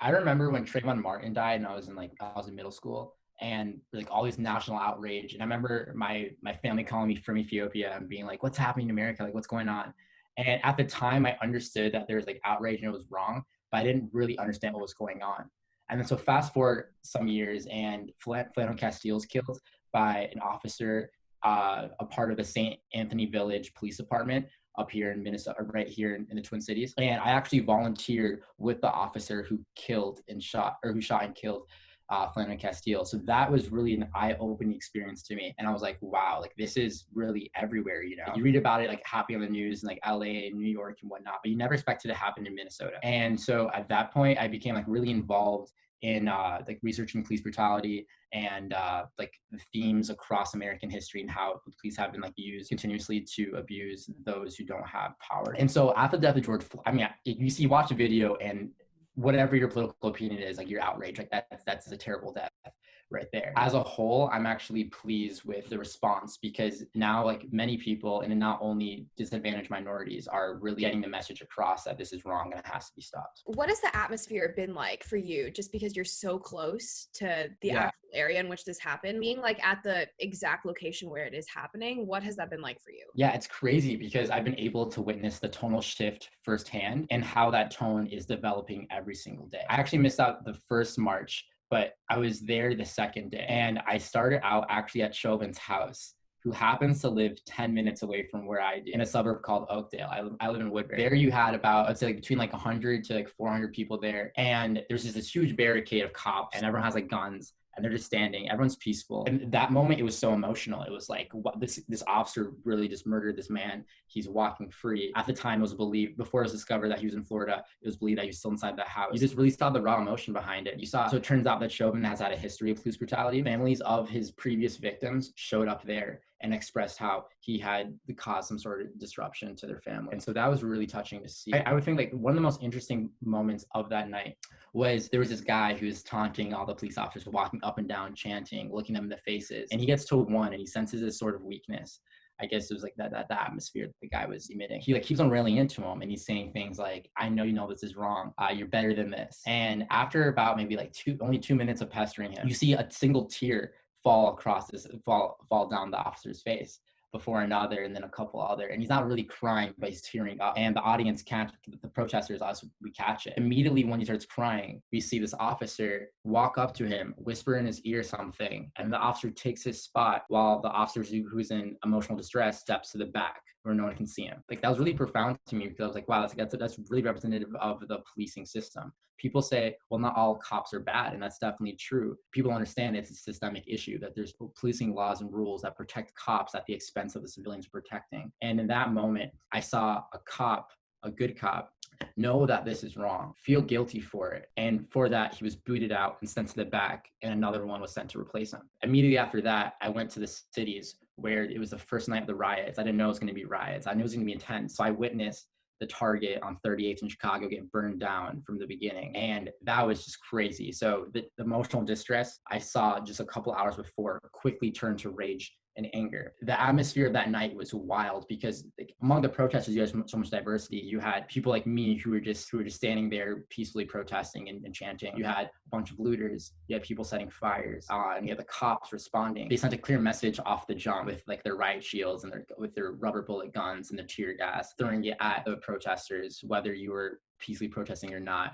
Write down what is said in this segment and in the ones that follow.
I remember when Trayvon Martin died and I was in middle school and like all these national outrage. And I remember my family calling me from Ethiopia and being like, what's happening in America? Like, what's going on? And at the time I understood that there was like outrage and it was wrong, but I didn't really understand what was going on. And then so fast forward some years and Flano Castile's killed by an officer, a part of the St. Anthony Village Police Department up here in Minnesota, right here in the Twin Cities. And I actually volunteered with the officer who shot and killed Flano Castile. So that was really an eye-opening experience to me. And I was like, wow, like this is really everywhere, you know? You read about it like happening on the news in like LA and New York and whatnot, but you never expect it to happen in Minnesota. And so at that point, I became like really involved in like researching police brutality and like the themes across American history and how the police have been like used continuously to abuse those who don't have power. And so after the death of George Floyd, I mean, you watch a video and whatever your political opinion is, like you're outraged, like that's a terrible death right there. As a whole, I'm actually pleased with the response because now like many people, and not only disadvantaged minorities, are really getting the message across that this is wrong and it has to be stopped. What has the atmosphere been like for you, just because you're so close to the actual area in which this happened, being like at the exact location where it is happening? What has that been like for you? Yeah, it's crazy because I've been able to witness the tonal shift firsthand and how that tone is developing every single day. I actually missed out the first march, but I was there the second day. And I started out actually at Chauvin's house, who happens to live 10 minutes away from where I do, in a suburb called Oakdale. I live in Woodbury. There you had about, I'd say like between like 100 to like 400 people there. And there's just this huge barricade of cops and everyone has like guns. And they're just standing, everyone's peaceful. And that moment, it was so emotional. It was like, what, this officer really just murdered this man. He's walking free. At the time, it was believed, before it was discovered that he was in Florida, it was believed that he was still inside that house. You just really saw the raw emotion behind it. So it turns out that Chauvin has had a history of police brutality. Families of his previous victims showed up there and expressed how he had caused some sort of disruption to their family. And so that was really touching to see. I would think like one of the most interesting moments of that night was there was this guy who was taunting all the police officers, walking up and down, chanting, looking them in the faces. And he gets to one and he senses this sort of weakness. I guess it was like that atmosphere that the guy was emitting. He like keeps on railing into him and he's saying things like, I know you know this is wrong. You're better than this. And after about maybe like only 2 minutes of pestering him, you see a single tear fall down the officer's face before another, and then a couple other, and he's not really crying, but he's tearing up. And the audience the protesters, us, we catch it. Immediately when he starts crying, we see this officer walk up to him, whisper in his ear something, and the officer takes his spot while the officer who's in emotional distress steps to the back where no one can see him. Like that was really profound to me because I was like, wow, that's really representative of the policing system. People say, well, not all cops are bad, and that's definitely true. People understand it's a systemic issue, that there's policing laws and rules that protect cops at the expense of the civilians protecting. And in that moment, I saw a good cop, know that this is wrong, feel guilty for it. And for that, he was booted out and sent to the back, and another one was sent to replace him. Immediately after that, I went to the cities where it was the first night of the riots. I didn't know it was going to be riots. I knew it was going to be intense. So I witnessed the Target on 38th in Chicago get burned down from the beginning. And that was just crazy. So the emotional distress I saw just a couple hours before quickly turned to rage and anger. The atmosphere of that night was wild because like, among the protesters, you had so much diversity. You had people like me who were just standing there peacefully protesting and chanting. You had a bunch of looters. You had people setting fires. And you had the cops responding. They sent a clear message off the jump with like their riot shields and with their rubber bullet guns and their tear gas, throwing it at the protesters, whether you were peacefully protesting or not.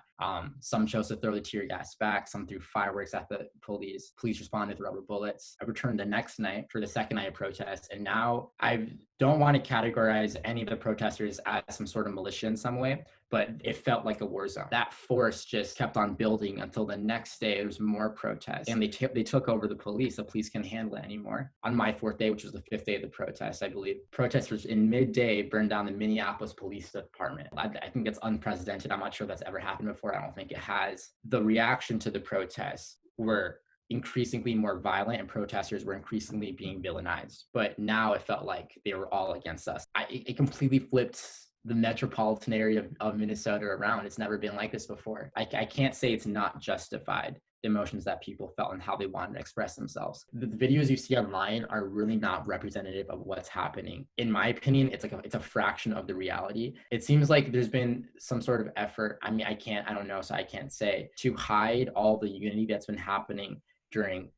Some chose to throw the tear gas back, some threw fireworks at the police. Police responded with rubber bullets. I returned the next night for the second night of protest, and now I don't want to categorize any of the protesters as some sort of militia in some way, but it felt like a war zone. That force just kept on building until the next day there was more protests, and they took over the police. The police couldn't handle it anymore. On my fourth day, which was the fifth day of the protest, I believe, protesters in midday burned down the Minneapolis Police Department. I think that's unprecedented. I'm not sure that's ever happened before. I don't think it has. The reaction to the protests were increasingly more violent and protesters were increasingly being villainized. But now it felt like they were all against us. It completely flipped the metropolitan area of Minnesota around. It's never been like this before. I can't say it's not justified, the emotions that people felt and how they wanted to express themselves. The videos you see online are really not representative of what's happening. In my opinion, it's a fraction of the reality. It seems like there's been some sort of effort, I mean, I don't know, so I can't say, to hide all the unity that's been happening during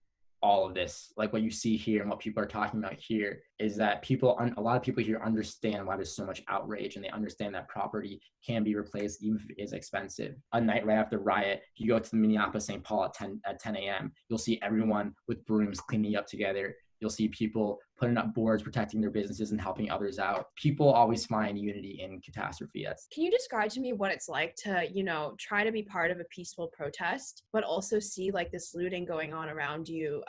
all of this. Like what you see here and what people are talking about here is that a lot of people here understand why there's so much outrage, and they understand that property can be replaced even if it is expensive. A night right after riot, you go to the Minneapolis St. Paul at 10 a.m., you'll see everyone with brooms cleaning up together. You'll see people putting up boards, protecting their businesses and helping others out. People always find unity in catastrophe. Can you describe to me what it's like to, try to be part of a peaceful protest, but also see like this looting going on around you,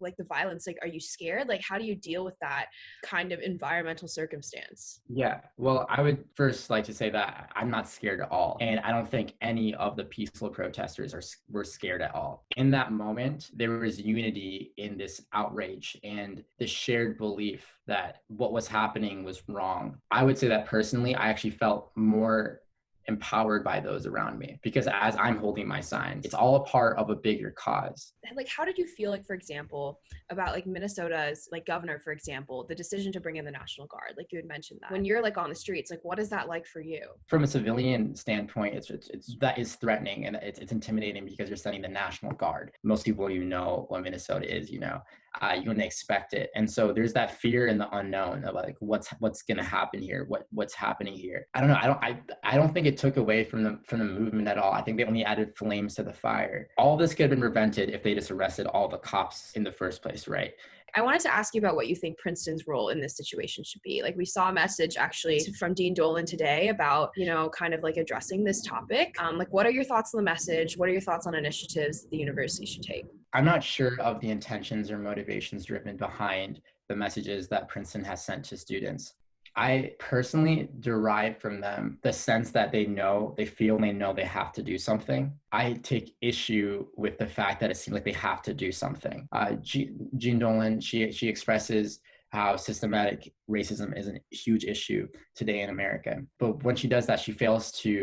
like the violence? Like, are you scared? Like, how do you deal with that kind of environmental circumstance? Yeah, well, I would first like to say that I'm not scared at all. And I don't think any of the peaceful protesters were scared at all. In that moment, there was unity in this outrage and the shared belief that what was happening was wrong. I would say that personally, I actually felt more empowered by those around me, because as I'm holding my signs, it's all a part of a bigger cause. Like, how did you feel, like, for example, about like Minnesota's like governor, for example, the decision to bring in the National Guard? Like, you had mentioned that when you're like on the streets, like, what is that like for you? From a civilian standpoint, it's that is threatening, and it's intimidating because you're sending the National Guard. Most people, what Minnesota is, you wouldn't expect it. And so there's that fear in the unknown of like, what's going to happen here? What's happening here? I don't know. I don't think it took away from the movement at all. I think they only added flames to the fire. All this could have been prevented if they just arrested all the cops in the first place, right? I wanted to ask you about what you think Princeton's role in this situation should be. Like, we saw a message actually from Dean Dolan today about, kind of like addressing this topic. Like, what are your thoughts on the message? What are your thoughts on initiatives that the university should take? I'm not sure of the intentions or motivations driven behind the messages that Princeton has sent to students. I personally derive from them the sense that they feel they have to do something. I take issue with the fact that it seems like they have to do something. Jean Dolan, she expresses how systematic racism is a huge issue today in America. But when she does that, she fails as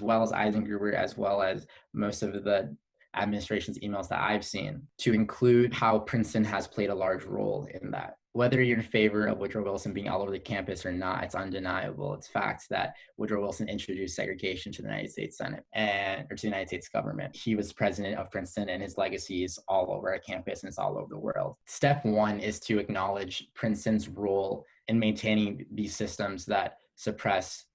well as Eisengruber, as well as most of the administration's emails that I've seen, to include how Princeton has played a large role in that. Whether you're in favor of Woodrow Wilson being all over the campus or not, it's undeniable. It's facts that Woodrow Wilson introduced segregation to the United States Senate or to the United States government. He was president of Princeton, and his legacy is all over our campus and it's all over the world. Step one is to acknowledge Princeton's role in maintaining these systems that suppress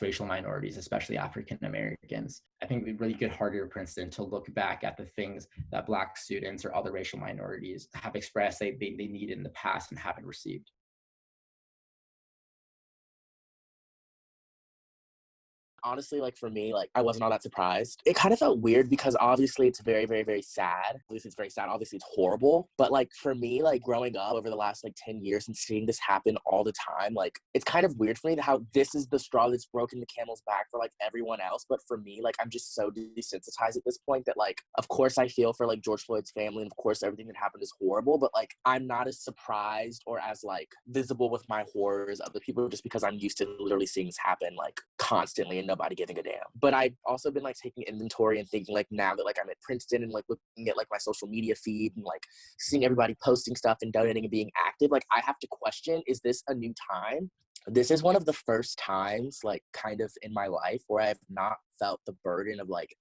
racial minorities, especially African Americans. I think it'd be really good harder for Princeton to look back at the things that Black students or other racial minorities have expressed they need in the past and haven't received. Honestly, like for me, like I wasn't all that surprised. It kind of felt weird because obviously it's very, very, very sad. Obviously it's very sad. Obviously it's horrible. But like for me, like growing up over the last like 10 years and seeing this happen all the time, like it's kind of weird for me how this is the straw that's broken the camel's back for like everyone else. But for me, like I'm just so desensitized at this point that like, of course I feel for like George Floyd's family, and of course everything that happened is horrible, but like I'm not as surprised or as like visible with my horror as other people, just because I'm used to literally seeing this happen like constantly and nobody giving a damn. But I've also been like taking inventory and thinking like now that like I'm at Princeton and like looking at like my social media feed and like seeing everybody posting stuff and donating and being active, like I have to question, is this a new time? This is one of the first times like kind of in my life where I have not felt the burden of like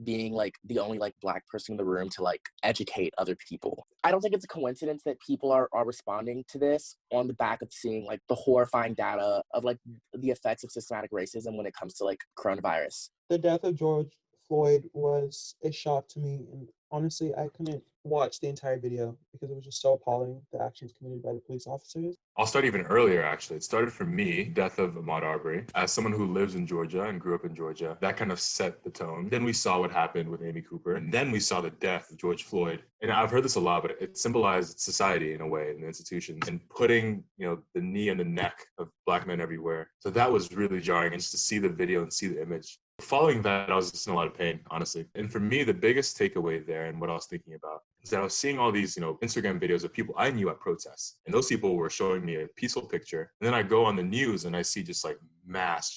being like the only like Black person in the room to like educate other people. I don't think it's a coincidence that people are responding to this on the back of seeing like the horrifying data of like the effects of systematic racism when it comes to like coronavirus. The death of George Floyd was a shock to me, and honestly, I couldn't watch the entire video because it was just so appalling, the actions committed by the police officers. I'll start even earlier, actually. It started for me, death of Ahmaud Arbery. As someone who lives in Georgia and grew up in Georgia, that kind of set the tone. Then we saw what happened with Amy Cooper, and then we saw the death of George Floyd. And I've heard this a lot, but it symbolized society in a way, and the institutions, and putting, the knee on the neck of Black men everywhere. So that was really jarring, and just to see the video and see the image. Following that, I was just in a lot of pain, honestly. And for me, the biggest takeaway there and what I was thinking about is that I was seeing all these, Instagram videos of people I knew at protests. And those people were showing me a peaceful picture. And then I go on the news and I see just like mass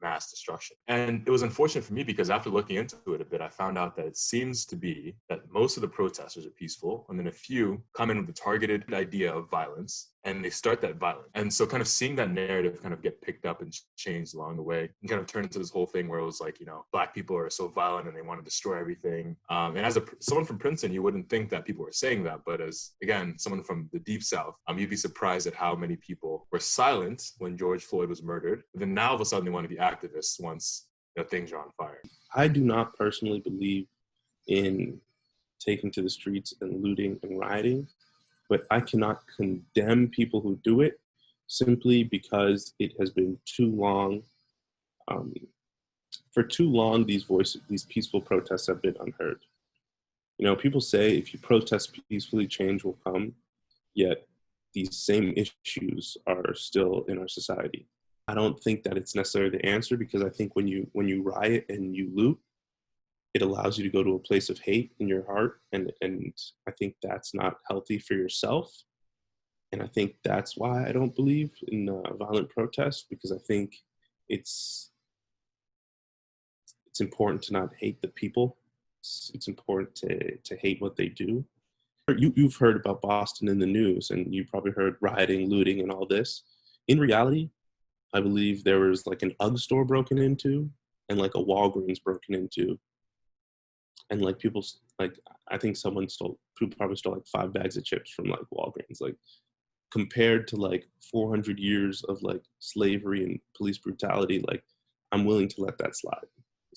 mass destruction. And it was unfortunate for me because after looking into it a bit, I found out that it seems to be that most of the protesters are peaceful, and then a few come in with a targeted idea of violence, and they start that violence. And so kind of seeing that narrative kind of get picked up and changed along the way and kind of turned into this whole thing where it was like, you know, Black people are so violent and they want to destroy everything. And as someone from Princeton, you wouldn't think that people were saying that, but as, again, someone from the Deep South, you'd be surprised at how many people were silent when George Floyd was murdered. But then now all of a sudden they want to be activists once, you know, things are on fire. I do not personally believe in taking to the streets and looting and rioting, but I cannot condemn people who do it simply because it has been too long. For too long, these peaceful protests have been unheard. You know, people say if you protest peacefully, change will come, yet these same issues are still in our society. I don't think that it's necessarily the answer, because I think when you riot and you loot, it allows you to go to a place of hate in your heart, and I think that's not healthy for yourself. And I think that's why I don't believe in violent protest, because I think it's important to not hate the people. It's important to hate what they do. You've heard about Boston in the news, and you probably heard rioting, looting, and all this. In reality, I believe there was like an UGG store broken into, and like a Walgreens broken into, and like people, like I think people probably stole like 5 bags of chips from like Walgreens. Like, compared to like 400 years of like slavery and police brutality, like I'm willing to let that slide.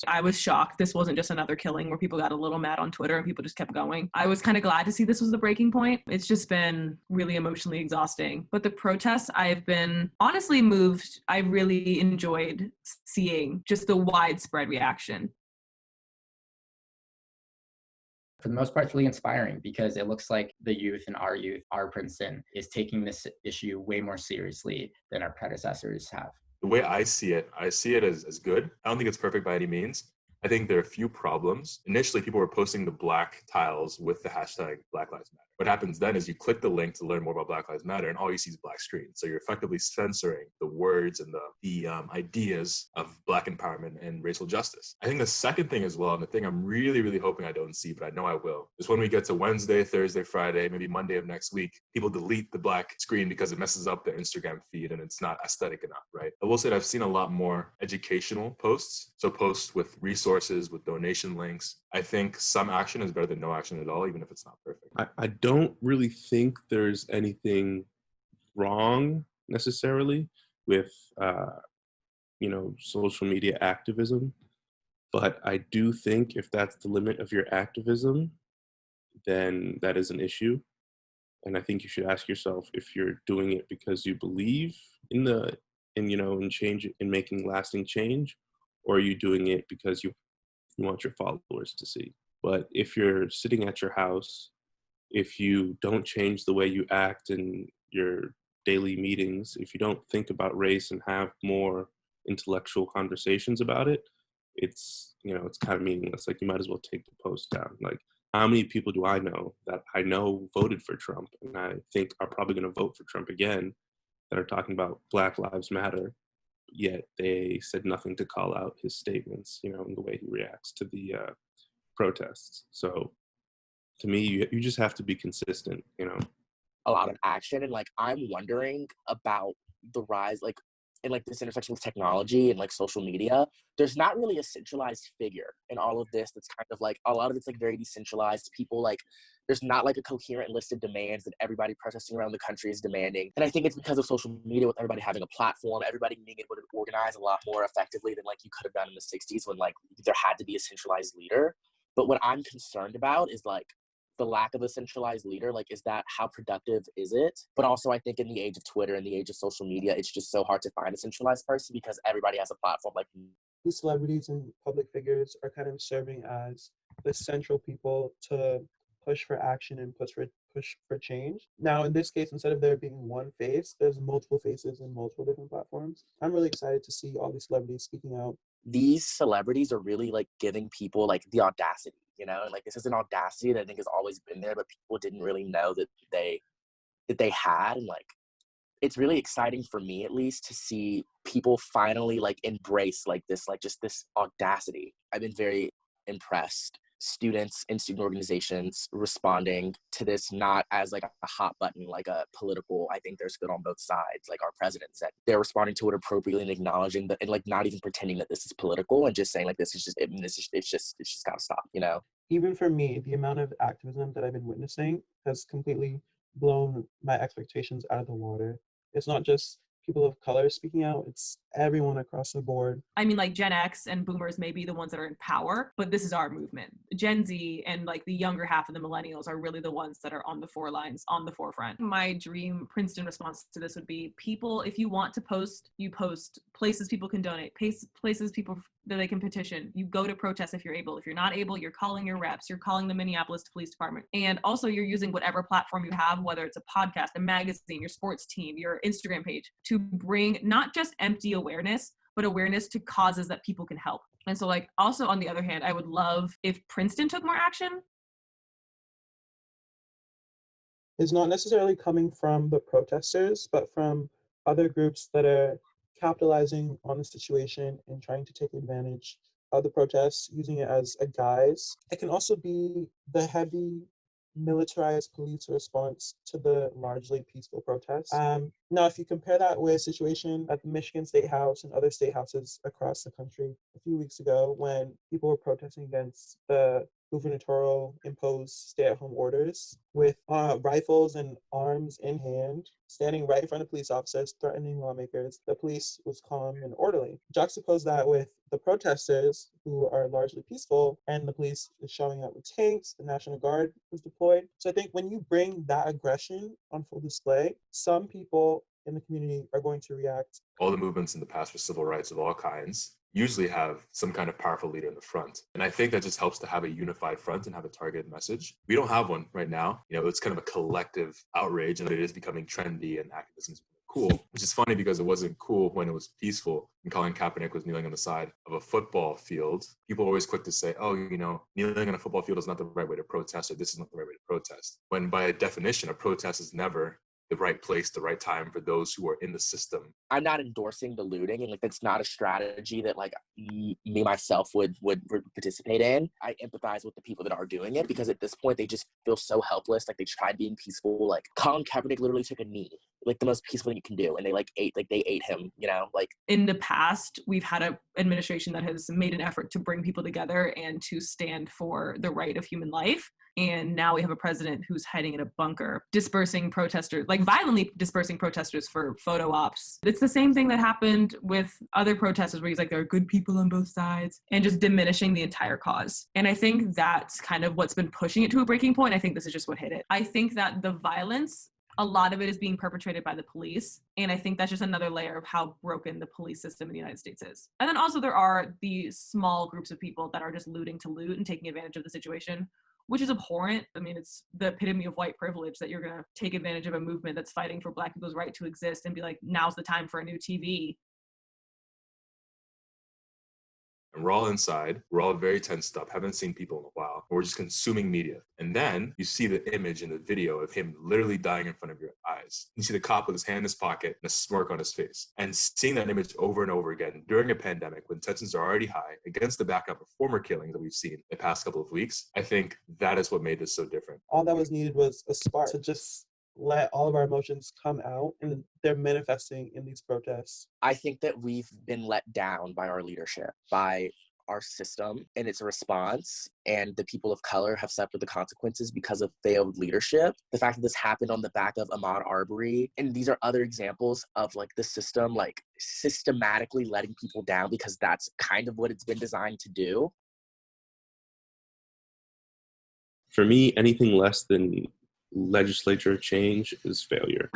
I was shocked. This wasn't just another killing where people got a little mad on Twitter and people just kept going. I was kind of glad to see this was the breaking point. It's just been really emotionally exhausting. But the protests, I've been honestly moved. I really enjoyed seeing just the widespread reaction. For the most part, it's really inspiring because it looks like the youth in our Princeton, is taking this issue way more seriously than our predecessors have. The way I see it as good. I don't think it's perfect by any means. I think there are a few problems. Initially, people were posting the Black tiles with the hashtag Black Lives Matter. What happens then is you click the link to learn more about Black Lives Matter, and all you see is black screen. So you're effectively censoring the words and the ideas of Black empowerment and racial justice. I think the second thing as well, and the thing I'm really, really hoping I don't see, but I know I will, is when we get to Wednesday, Thursday, Friday, maybe Monday of next week, people delete the black screen because it messes up their Instagram feed and it's not aesthetic enough, right? I will say that I've seen a lot more educational posts, so posts with resources, with donation links. I think some action is better than no action at all, even if it's not perfect. I don't really think there's anything wrong necessarily with, social media activism. But I do think if that's the limit of your activism, then that is an issue. And I think you should ask yourself if you're doing it because you believe in change, in making lasting change, or are you doing it because you want your followers to see. But if you're sitting at your house, if you don't change the way you act in your daily meetings, if you don't think about race and have more intellectual conversations about it, it's kind of meaningless. Like, you might as well take the post down. Like, how many people do I know that I know voted for Trump and I think are probably going to vote for Trump again, that are talking about Black Lives Matter, yet they said nothing to call out his statements, in the way he reacts to the protests. So to me, you just have to be consistent, A lot of action, and like I'm wondering about the rise, like in like this intersection with technology and like social media. There's not really a centralized figure in all of this. That's kind of like a lot of it's like very decentralized. People like there's not like a coherent list of demands that everybody protesting around the country is demanding. And I think it's because of social media, with everybody having a platform, everybody being able to organize a lot more effectively than like you could have done in the 60s when like there had to be a centralized leader. But what I'm concerned about is like the lack of a centralized leader. Like, is that, how productive is it? But also I think in the age of Twitter and the age of social media, it's just so hard to find a centralized person because everybody has a platform. Like, these celebrities and public figures are kind of serving as the central people to push for action and push for change. Now, in this case, instead of there being one face, there's multiple faces and multiple different platforms. I'm really excited to see all these celebrities speaking out. These celebrities are really like giving people like the audacity, and like this is an audacity that I think has always been there, but people didn't really know that they had, and like it's really exciting for me, at least, to see people finally like embrace like this, like just this audacity. I've been very impressed. Students and student organizations responding to this not as like a hot button, like a political, I think there's good on both sides, like our president said. They're responding to it appropriately and acknowledging that, and like not even pretending that this is political, and just saying like this is just it's just gotta stop, you know. Even for me, the amount of activism that I've been witnessing has completely blown my expectations out of the water. It's not just people of color speaking out, it's everyone across the board. I mean, like Gen X and boomers may be the ones that are in power, but this is our movement. Gen Z and like the younger half of the millennials are really the ones that are on the forefront. My dream Princeton response to this would be, people, if you want to post, you post. Places people can donate, places people that they can petition. You go to protest if you're able. If you're not able, you're calling your reps, you're calling the Minneapolis Police Department. And also you're using whatever platform you have, whether it's a podcast, a magazine, your sports team, your Instagram page, to bring not just empty awareness, but awareness to causes that people can help. And so like, also on the other hand, I would love if Princeton took more action. It's not necessarily coming from the protesters, but from other groups that are capitalizing on the situation and trying to take advantage of the protests, using it as a guise. It can also be the heavy militarized police response to the largely peaceful protests. Now, if you compare that with a situation at the Michigan State House and other state houses across the country a few weeks ago, when people were protesting against the gubernatorial imposed stay-at-home orders with rifles and arms in hand, standing right in front of police officers, threatening lawmakers, the police was calm and orderly. Juxtapose that with the protesters, who are largely peaceful, and the police is showing up with tanks, the National Guard was deployed. So I think when you bring that aggression on full display, some people in the community are going to react. All the movements in the past for civil rights of all kinds usually have some kind of powerful leader in the front. And I think that just helps to have a unified front and have a targeted message. We don't have one right now. You know, it's kind of a collective outrage, and it is becoming trendy, and activism is cool, which is funny because it wasn't cool when it was peaceful and Colin Kaepernick was kneeling on the side of a football field. People are always quick to say, oh, you know, kneeling on a football field is not the right way to protest, or this is not the right way to protest. When by definition, a protest is never the right place, the right time for those who are in the system. I'm not endorsing the looting, and like that's not a strategy that like me myself would participate in. I empathize with the people that are doing it, because at this point they just feel so helpless. Like they tried being peaceful. Like Colin Kaepernick literally took a knee, like the most peaceful thing you can do, and they ate him, you know. Like in the past, we've had an administration that has made an effort to bring people together and to stand for the right of human life. And now we have a president who's hiding in a bunker, dispersing protesters, like violently dispersing protesters for photo ops. It's the same thing that happened with other protesters, where he's like, there are good people on both sides, and just diminishing the entire cause. And I think that's kind of what's been pushing it to a breaking point. I think this is just what hit it. I think that the violence, a lot of it is being perpetrated by the police. And I think that's just another layer of how broken the police system in the United States is. And then also there are these small groups of people that are just looting to loot and taking advantage of the situation, which is abhorrent. I mean, it's the epitome of white privilege that you're going to take advantage of a movement that's fighting for Black people's right to exist and be like, now's the time for a new TV. And we're all inside. We're all very tensed up, haven't seen people in a while. We're just consuming media. And then you see the image in the video of him literally dying in front of your eyes. You see the cop with his hand in his pocket and a smirk on his face. And seeing that image over and over again during a pandemic when tensions are already high, against the backdrop of former killings that we've seen the past couple of weeks, I think that is what made this so different. All that was needed was a spark to just let all of our emotions come out, and they're manifesting in these protests. I think that we've been let down by our leadership, by our system and its response, and the people of color have suffered the consequences because of failed leadership. The fact that this happened on the back of Ahmaud Arbery, and these are other examples of like the system like systematically letting people down, because that's kind of what it's been designed to do. For me, anything less than legislature change is failure.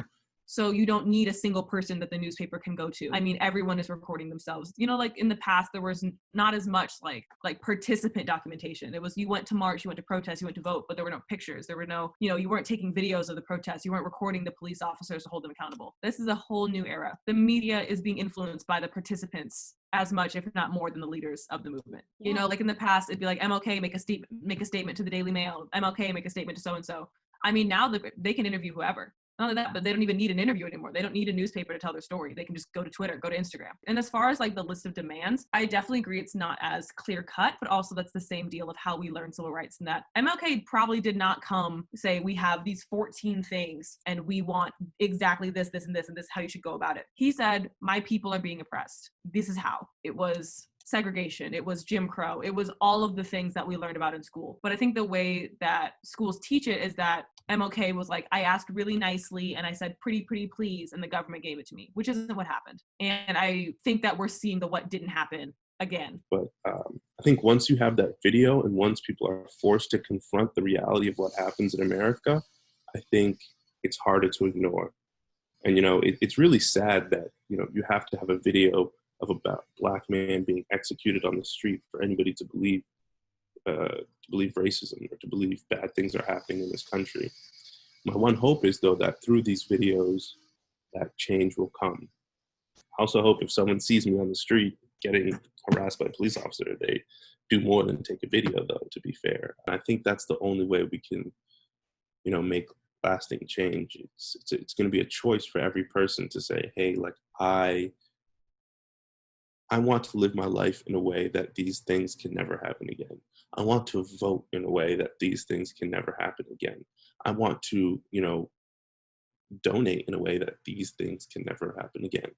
So you don't need a single person that the newspaper can go to. I mean, everyone is recording themselves. You know, like in the past, there was not as much like participant documentation. It was, you went to march, you went to protest, you went to vote, but there were no pictures. There were no, you know, you weren't taking videos of the protests. You weren't recording the police officers to hold them accountable. This is a whole new era. The media is being influenced by the participants as much, if not more, than the leaders of the movement. Yeah. You know, like in the past, it'd be like, MLK, make a statement to the Daily Mail. MLK, make a statement to so-and-so. I mean, now they can interview whoever. Not only that, but they don't even need an interview anymore. They don't need a newspaper to tell their story. They can just go to Twitter, go to Instagram. And as far as like the list of demands, I definitely agree it's not as clear cut, but also that's the same deal of how we learn civil rights. And that MLK probably did not come say, we have these 14 things and we want exactly this, this, and this, and this is how you should go about it. He said, my people are being oppressed. This is how. It was segregation, it was Jim Crow, it was all of the things that we learned about in school. But I think the way that schools teach it is that MLK was like, I asked really nicely and I said, pretty please, and the government gave it to me, which isn't what happened. And I think that we're seeing the what didn't happen again. But I think once you have that video and once people are forced to confront the reality of what happens in America, I think it's harder to ignore. And, you know, it's really sad that, you know, you have to have a video of a Black man being executed on the street for anybody to believe racism or to believe bad things are happening in this country. My one hope is, though, that through these videos, that change will come. I also hope if someone sees me on the street getting harassed by a police officer, they do more than take a video, though, to be fair. And I think that's the only way we can, you know, make lasting change. It's going to be a choice for every person to say, hey, like, I want to live my life in a way that these things can never happen again. I want to vote in a way that these things can never happen again. I want to, you know, donate in a way that these things can never happen again.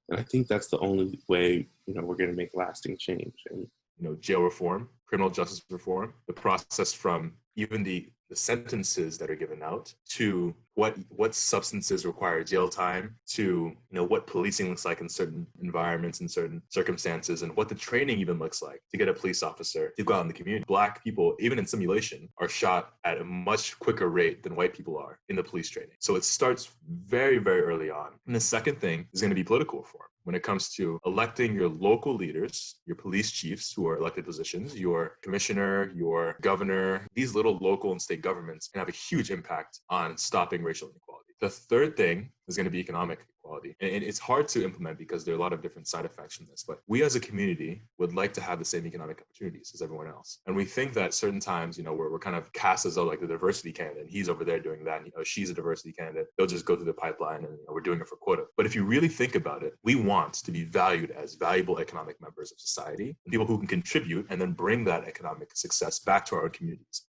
And I think that's the only way, you know, we're going to make lasting change. And, you know, jail reform, criminal justice reform, the process from even the sentences that are given out to what substances require jail time, to, you know, what policing looks like in certain environments and certain circumstances, and what the training even looks like to get a police officer to go out in the community. Black people, even in simulation, are shot at a much quicker rate than white people are in the police training. So it starts very, very early on. And the second thing is going to be political reform. When it comes to electing your local leaders, your police chiefs who are elected positions, your commissioner, your governor, these little local and state governments can have a huge impact on stopping racial inequality. The third thing is going to be economic equality. And it's hard to implement because there are a lot of different side effects from this. But we as a community would like to have the same economic opportunities as everyone else. And we think that certain times, you know, we're kind of cast as though like the diversity candidate, and he's over there doing that, and, you know, she's a diversity candidate. They'll just go through the pipeline and, you know, we're doing it for quota. But if you really think about it, we want to be valued as valuable economic members of society, and people who can contribute and then bring that economic success back to our own communities.